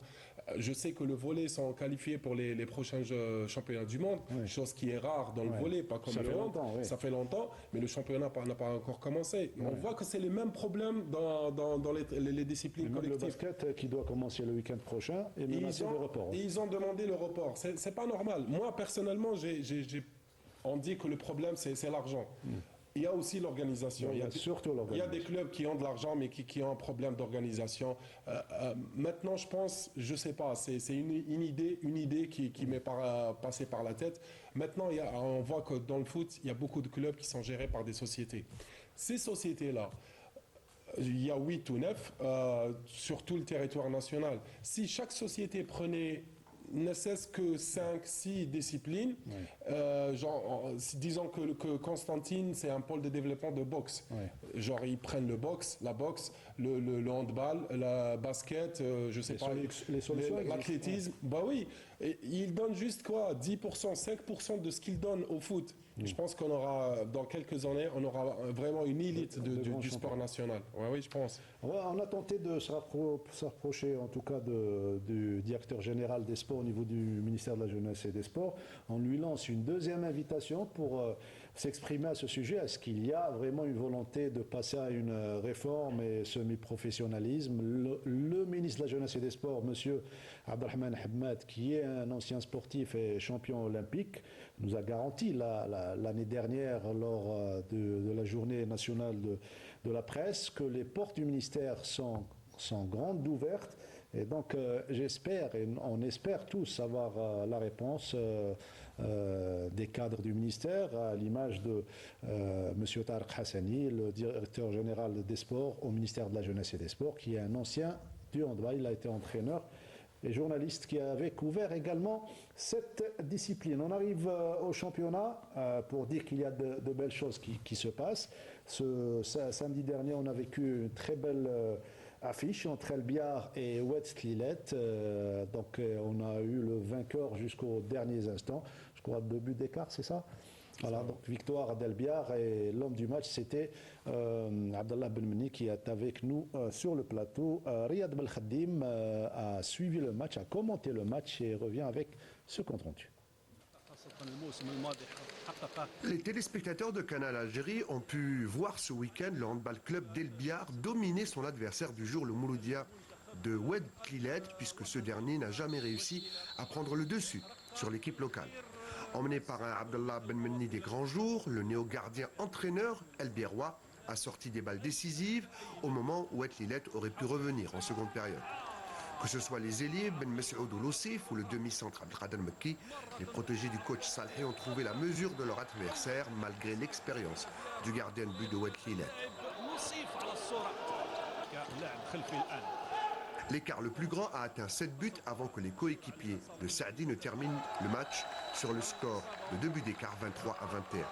Je sais que le volley sont qualifiés pour les prochains championnats du monde, chose qui est rare dans le volley, pas comme le hand. Ça fait longtemps, mais le championnat n'a pas encore commencé. On voit que c'est les mêmes problèmes dans les disciplines collectives. Le basket qui doit commencer le week-end prochain et menacer le report. Et ils ont demandé le report. C'est pas normal. Moi, personnellement, on dit que le problème, c'est l'argent. Il y a aussi l'organisation. Il y a des clubs qui ont de l'argent, mais qui ont un problème d'organisation. Maintenant, je sais pas, c'est une idée qui m'est passée par la tête. Maintenant, on voit que dans le foot, il y a beaucoup de clubs qui sont gérés par des sociétés. Ces sociétés-là, il y a 8 ou 9 sur tout le territoire national. Si chaque société prenait ne cesse que 5-6 disciplines. Disons que Constantine, c'est un pôle de développement de boxe. Genre, ils prennent la boxe, le handball, la basket, je sais pas, l'athlétisme. Bah oui, et ils donnent juste quoi, 10%, 5% de ce qu'ils donnent au foot. Je pense qu'on aura, dans quelques années, on aura vraiment une élite du sport national. Oui, je pense. On a tenté de se rapprocher, en tout cas, du directeur général des sports au niveau du ministère de la Jeunesse et des Sports. On lui lance une deuxième invitation pour s'exprimer à ce sujet. Est-ce qu'il y a vraiment une volonté de passer à une réforme et semi-professionnalisme? Le ministre de la Jeunesse et des Sports, M. Abdelrahman Hamad, qui est un ancien sportif et champion olympique, nous a garanti l'année dernière, lors de la journée nationale de la presse, que les portes du ministère sont grandes ouvertes. Et donc j'espère, et on espère tous avoir la réponse des cadres du ministère, à l'image de M. Tariq Hassani, le directeur général des sports au ministère de la Jeunesse et des Sports, qui est un ancien du handball. Il a été entraîneur et journaliste qui avait couvert également cette discipline. On arrive au championnat pour dire qu'il y a de belles choses qui se passent. Ce samedi dernier, on a vécu une très belle affiche entre El Biar et Oued Tlilet. On a eu le vainqueur jusqu'aux derniers instants. Je crois 2 buts d'écart, c'est ça? Voilà, donc victoire d'El Biar et l'homme du match c'était Abdallah Benmeni qui est avec nous sur le plateau. Riyad Belkhadim a suivi le match, a commenté le match et revient avec ce compte rendu. Les téléspectateurs de Canal Algérie ont pu voir ce week-end le handball club d'El Biar dominer son adversaire du jour, le Mouloudia de Oued Tlilet, puisque ce dernier n'a jamais réussi à prendre le dessus sur l'équipe locale. Emmené par un Abdallah Benmeni des grands jours, le néo-gardien entraîneur El Biarrois a sorti des balles décisives au moment où Oued Tlilet aurait pu revenir en seconde période. Que ce soit les ailiers Ben Messoud ou Lossif ou le demi-centre Abdelkader Mekki, les protégés du coach Salhi ont trouvé la mesure de leur adversaire malgré l'expérience du gardien de but de Oued Tlilet. L'écart le plus grand a atteint 7 buts avant que les coéquipiers de Saadi ne terminent le match sur le score de 2 buts d'écart, 23 à 21.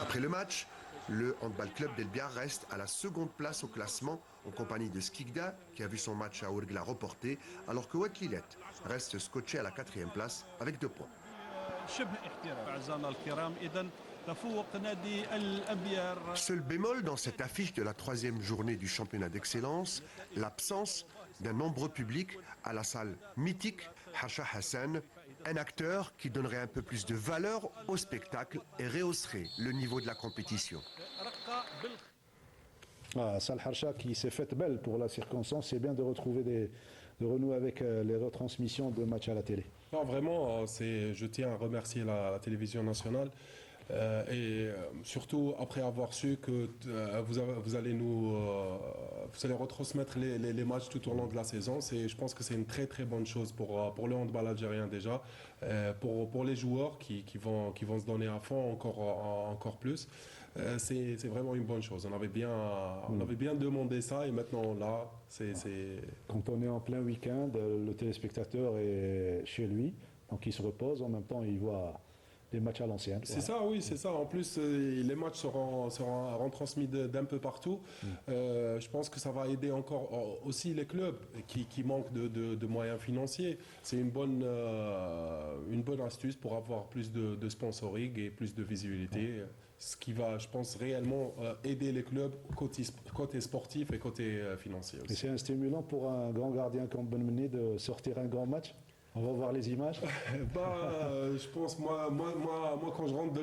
Après le match, le handball club d'El Biar reste à la seconde place au classement en compagnie de Skikda qui a vu son match à Ouergla reporté, alors que Oued Tlilet reste scotché à la 4e place avec 2 points. Seul bémol dans cette affiche de la 3e journée du championnat d'excellence, l'absence d'un nombreux public à la salle mythique Hacha Hassan, un acteur qui donnerait un peu plus de valeur au spectacle et rehausserait le niveau de la compétition. Salle Harsha qui s'est faite belle pour la circonstance, c'est bien de retrouver de renouer avec les retransmissions de matchs à la télé. Non, vraiment, je tiens à remercier la télévision nationale. Surtout après avoir su que vous allez retransmettre les matchs tout au long de la saison, je pense que c'est une très très bonne chose pour le handball algérien déjà, pour les joueurs qui vont se donner à fond encore plus. C'est vraiment une bonne chose. On avait bien demandé ça et maintenant là, c'est... Quand on est en plein week-end, le téléspectateur est chez lui, donc il se repose, en même temps il voit des matchs à l'ancienne. C'est ça, oui, c'est ça. En plus, les matchs seront retransmis d'un peu partout. Je pense que ça va aider encore aussi les clubs qui manquent de moyens financiers. C'est une bonne astuce pour avoir plus de sponsoring et plus de visibilité. Ce qui va, je pense, réellement aider les clubs côté sportif et côté financier aussi. Et c'est un stimulant pour un grand gardien comme Benmeni de sortir un grand match. On va voir les images. Je pense, moi, quand je rentre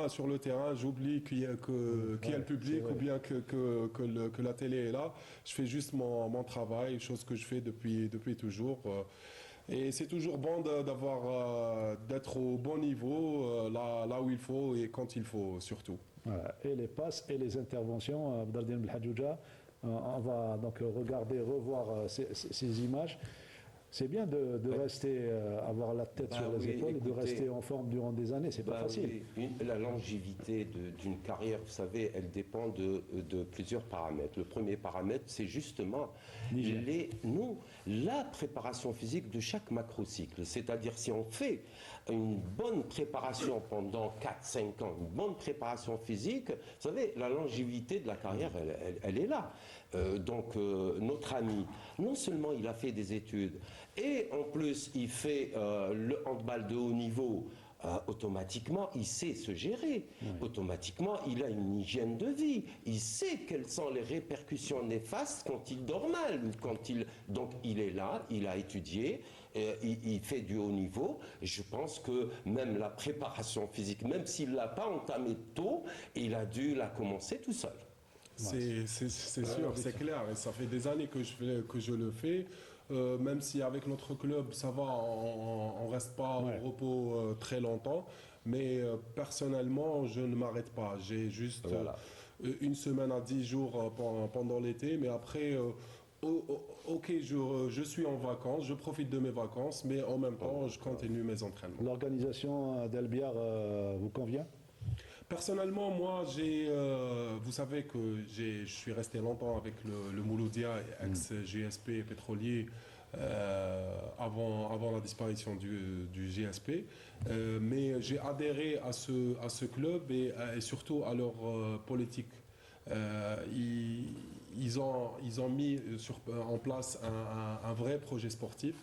sur le terrain, j'oublie qu'il y a le public ou bien que la télé est là. Je fais juste mon travail, chose que je fais depuis toujours. Et c'est toujours bon d'être au bon niveau, là où il faut et quand il faut surtout. Voilà. Et les passes et les interventions, Abdeldine Belhadjouja, on va donc revoir ces images. C'est bien de rester, avoir la tête sur les épaules et de rester en forme durant des années, c'est pas facile. Oui. La longévité d'une carrière, vous savez, elle dépend de plusieurs paramètres. Le premier paramètre, c'est justement la préparation physique de chaque macrocycle. C'est-à-dire si on fait une bonne préparation pendant 4-5 ans, une bonne préparation physique, vous savez, la longévité de la carrière, elle est là. Notre ami, non seulement il a fait des études, et en plus il fait le handball de haut niveau, automatiquement il sait se gérer, automatiquement il a une hygiène de vie, il sait quelles sont les répercussions néfastes quand il dort mal, donc il est là, il a étudié, il fait du haut niveau. Et je pense que même la préparation physique, même s'il ne l'a pas entamée tôt, il a dû la commencer tout seul. C'est sûr, c'est clair, et ça fait des années que je le fais. Même si avec notre club ça va, on reste pas au repos très longtemps, mais personnellement je ne m'arrête pas. J'ai juste une semaine à 10 jours pendant l'été, mais après ok, je suis en vacances, je profite de mes vacances, mais en même temps je continue mes entraînements. L'organisation d'El Biar vous convient ? Personnellement, moi, vous savez que je suis resté longtemps avec le Mouloudia, ex-GSP pétrolier. avant la disparition du GSP. Mais j'ai adhéré à ce club et surtout à leur politique. Ils ont mis en place un vrai projet sportif.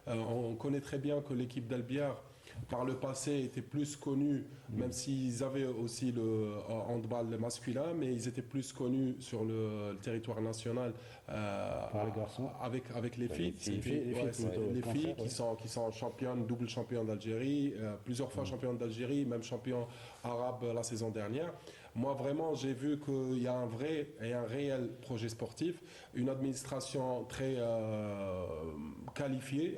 On connaît très bien que l'équipe d'Albiar, par le passé, était plus connue, même s'ils avaient aussi le handball masculin, mais ils étaient plus connus sur le territoire national avec les filles. Les filles qui sont championnes, double championnes d'Algérie, plusieurs fois championnes d'Algérie, même champion arabe la saison dernière. Moi, vraiment, j'ai vu qu'il y a un vrai et un réel projet sportif, une administration très qualifiée,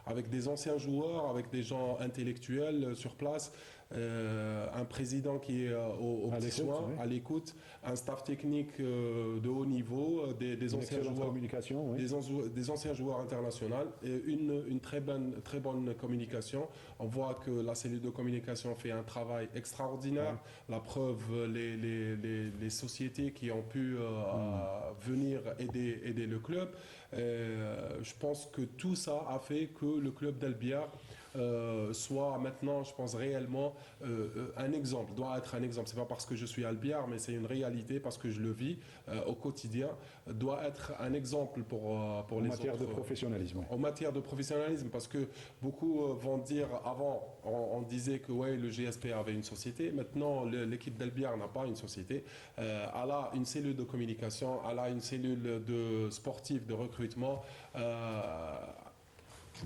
avec des anciens joueurs, avec des gens intellectuels sur place, un président qui est aux petits soins, à l'écoute, un staff technique de haut niveau, des anciens joueurs, des anciens joueurs internationaux, et une très bonne communication. On voit que la cellule de communication fait un travail extraordinaire. La preuve, les sociétés qui ont pu venir aider le club. Je pense que tout ça a fait que le club d'Albiar soit maintenant, je pense réellement, un exemple, doit être un exemple. C'est pas parce que je suis Albiar, mais c'est une réalité parce que je le vis au quotidien. Doit être un exemple pour les autres. En matière de professionnalisme. En matière de professionnalisme, parce que beaucoup vont dire, avant, on disait que ouais, le GSP avait une société. Maintenant, l'équipe d'Albiar n'a pas une société. Elle a une cellule de communication, elle a une cellule de sportive, de recrutement.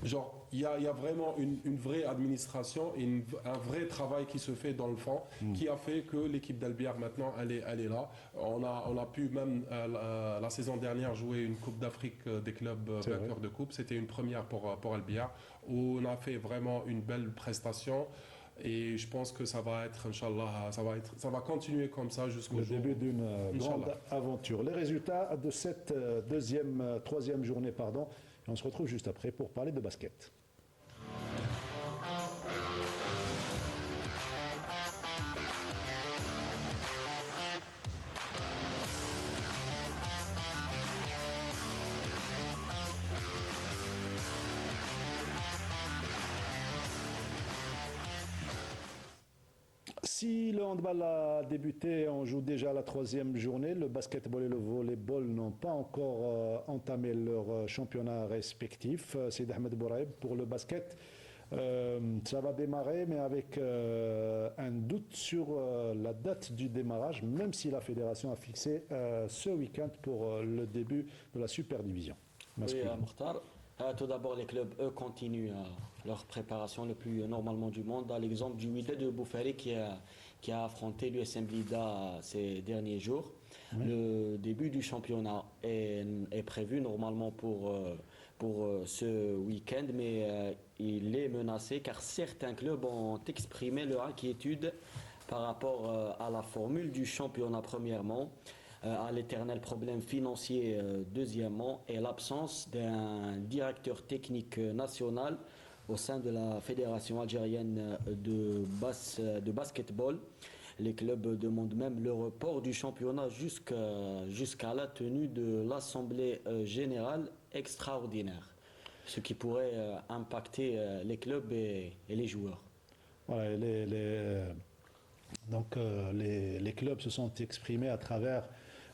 Genre, il y a vraiment une vraie administration et un vrai travail qui se fait dans le fond, qui a fait que l'équipe d'Albiar maintenant, elle est là. On a pu même la saison dernière jouer une Coupe d'Afrique des clubs vainqueurs de coupe. C'était une première pour Albiar, où on a fait vraiment une belle prestation. Et je pense que ça va être, Inch'Allah, ça va continuer comme ça jusqu'au jour. Le début d'une grande aventure. Les résultats de cette troisième journée, pardon. Et on se retrouve juste après pour parler de basket. Si le handball a débuté, on joue déjà la troisième journée. Le basketball et le volleyball n'ont pas encore entamé leur championnat respectif. C'est Ahmed Bouraïb pour le basket. Ça va démarrer, mais avec un doute sur la date du démarrage, même si la fédération a fixé ce week-end pour le début de la super division. Oui, Mokhtar. Tout d'abord, les clubs, eux, continuent leur préparation le plus normalement du monde. À l'exemple du Wydad de Boufari qui a affronté l'USM Blida ces derniers jours. Oui. Le début du championnat est prévu normalement pour ce week-end, mais il est menacé car certains clubs ont exprimé leur inquiétude par rapport à la formule du championnat premièrement, à l'éternel problème financier deuxièmement, et l'absence d'un directeur technique national au sein de la Fédération algérienne de basketball. Les clubs demandent même le report du championnat jusqu'à la tenue de l'Assemblée générale extraordinaire, ce qui pourrait impacter les clubs et les joueurs. Voilà, les clubs se sont exprimés à travers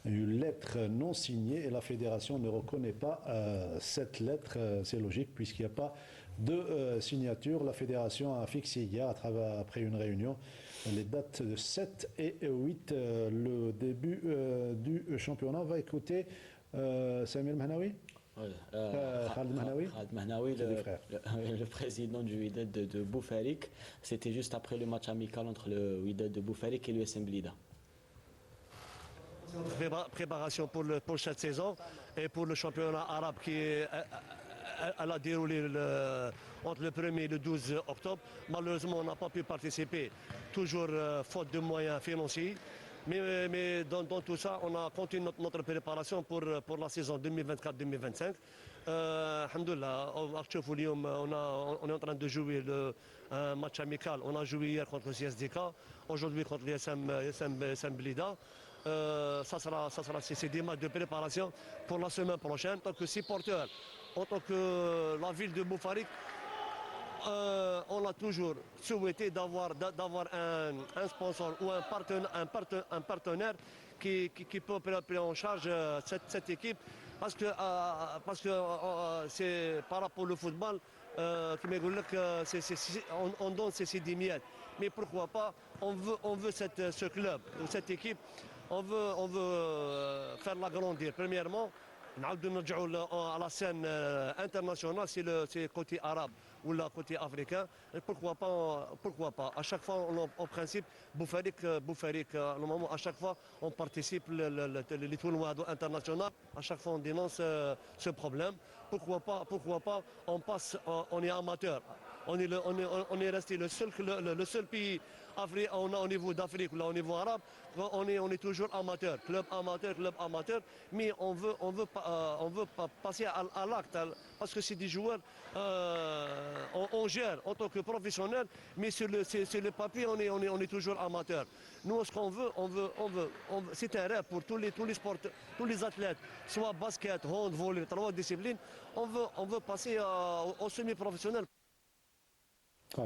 une lettre non signée et la fédération ne reconnaît pas cette lettre. C'est logique puisqu'il n'y a pas de signature. La fédération a fixé hier, après une réunion, les dates de 7 et 8, le début du championnat. On va écouter Samir Mahnaoui. Khaled Mahnaoui, le président du Wydad de Boufarik. C'était juste après le match amical entre le Wydad de Boufarik et l'USM Blida. Préparation pour cette saison et pour le championnat arabe qui a déroulé entre le 1er et le 12 octobre. Malheureusement, on n'a pas pu participer, toujours faute de moyens financiers. Mais dans tout ça, on a continué notre préparation pour la saison 2024-2025. Alhamdoulilah, on est en train de jouer un match amical. On a joué hier contre le CSDK, aujourd'hui contre l'USM Blida. C'est des matchs de préparation pour la semaine prochaine. En tant que supporter, en tant que la ville de Boufarik, on a toujours souhaité d'avoir un sponsor ou un partenaire qui peut prendre en charge cette équipe parce que c'est par rapport au football on donne ces 10 miettes. Mais pourquoi pas, on veut ce club, cette équipe, on veut faire l'agrandir. Premièrement, à la scène internationale, c'est le côté arabe ou le côté africain. Et pourquoi pas. À chaque fois, en principe, Boufarik, normalement, à chaque fois, on participe les tournois internationaux. À chaque fois, on dénonce ce problème. Pourquoi pas, on est amateur. On est resté le seul pays au niveau d'Afrique, au niveau arabe, on est toujours amateur, club amateur, mais on veut passer à l'acte, parce que c'est des joueurs, on gère en tant que professionnel, mais sur le papier, on est toujours amateur. Nous, ce qu'on veut, c'est un rêve pour tous les sports, tous les athlètes, soit basket, hand, volley, 3 disciplines, on veut passer au semi-professionnel.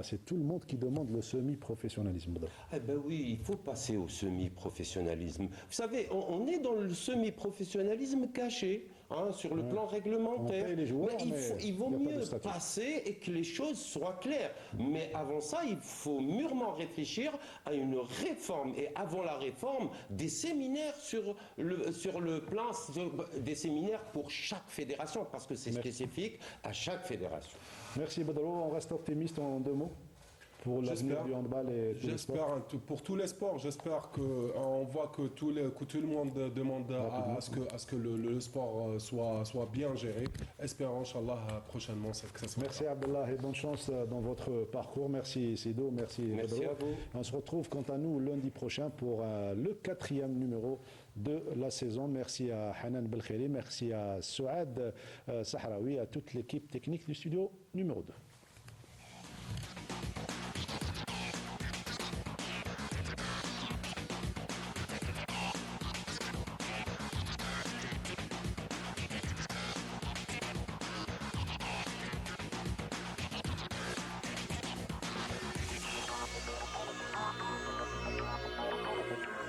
C'est tout le monde qui demande le semi-professionnalisme. Eh ben oui, il faut passer au semi-professionnalisme. Vous savez, on est dans le semi-professionnalisme caché, sur le plan réglementaire. Il vaut mieux passer et que les choses soient claires. Mais avant ça, il faut mûrement réfléchir à une réforme. Et avant la réforme, des séminaires sur le plan, des séminaires pour chaque fédération, parce que c'est spécifique à chaque fédération. Merci Badalo, on reste optimiste en 2 mots pour l'avenir du handball et tous les sports. Pour tous les sports, j'espère qu'on voit que tout le monde demande à ce que le sport soit bien géré. Espérons, Inch'Allah, prochainement que ça soit. Merci Abdallah et bonne chance dans votre parcours. Merci Sido, merci Badalo. À vous. On se retrouve quant à nous lundi prochain pour le 4e numéro de la saison. Merci à Hanan Belkhiri, merci à Souad Sahraoui, à toute l'équipe technique du studio numéro 2.